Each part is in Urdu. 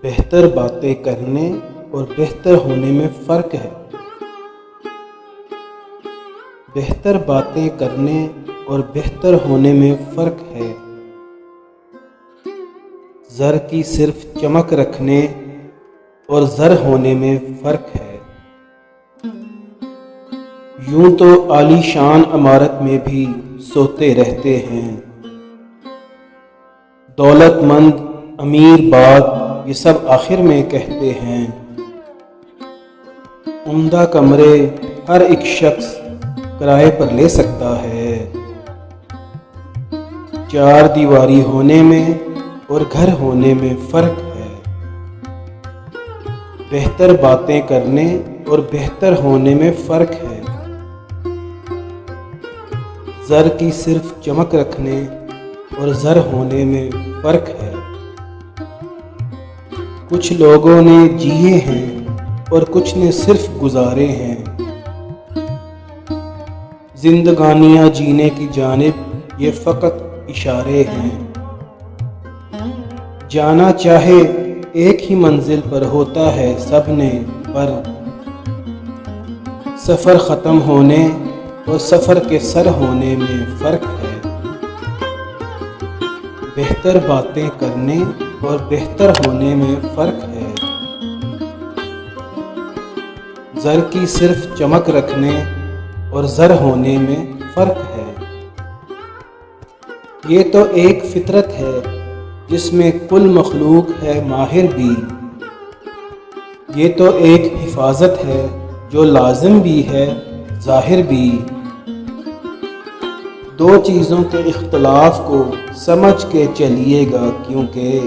بہتر باتیں کرنے اور بہتر ہونے میں فرق ہے۔ بہتر باتیں کرنے اور بہتر ہونے میں فرق ہے۔ زر کی صرف چمک رکھنے اور زر ہونے میں فرق ہے۔ یوں تو عالی شان عمارت میں بھی سوتے رہتے ہیں، دولت مند امیر بات یہ سب آخر میں کہتے ہیں۔ عمدہ کمرے ہر ایک شخص کرائے پر لے سکتا ہے، چار دیواری ہونے میں اور گھر ہونے میں فرق ہے۔ بہتر باتیں کرنے اور بہتر ہونے میں فرق ہے۔ زر کی صرف چمک رکھنے اور زر ہونے میں فرق ہے۔ کچھ لوگوں نے جیے ہیں اور کچھ نے صرف گزارے ہیں۔ زندگانیاں جینے کی جانب یہ فقط اشارے ہیں۔ جانا چاہے ایک ہی منزل پر ہوتا ہے سب نے، پر سفر ختم ہونے اور سفر کے سر ہونے میں فرق ہے۔ بہتر باتیں کرنے اور بہتر ہونے میں فرق ہے۔ زر کی صرف چمک رکھنے اور زر ہونے میں فرق ہے۔ یہ تو ایک فطرت ہے جس میں کل مخلوق ہے ماہر بھی۔ یہ تو ایک حفاظت ہے جو لازم بھی ہے ظاہر بھی۔ دو چیزوں کے اختلاف کو سمجھ کے چلیے گا، کیونکہ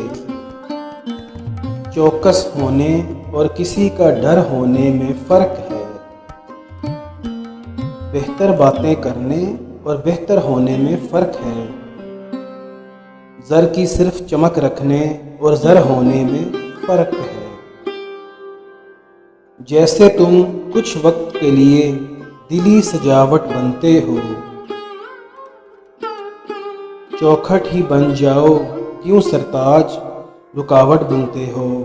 چوکس ہونے اور کسی کا ڈر ہونے میں فرق ہے۔ بہتر باتیں کرنے اور بہتر ہونے میں فرق ہے۔ زر کی صرف چمک رکھنے اور زر ہونے میں فرق ہے۔ جیسے تم کچھ وقت کے لیے دلی سجاوٹ بنتے ہو، چوکھٹ ہی بن جاؤ، کیوں سرتاج رکاوٹ بنتے ہو؟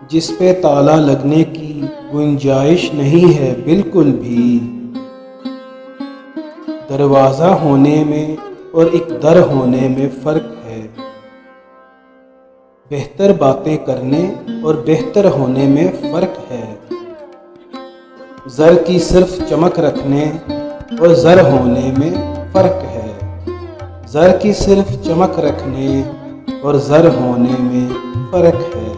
جس پہ تالا لگنے کی گنجائش نہیں ہے بالکل بھی، دروازہ ہونے میں اور ایک در ہونے میں فرق ہے۔ بہتر باتیں کرنے اور بہتر ہونے میں فرق ہے۔ زر کی صرف چمک رکھنے اور زر ہونے میں فرق ہے۔ زر کی صرف چمک رکھنے اور زر ہونے میں فرق ہے۔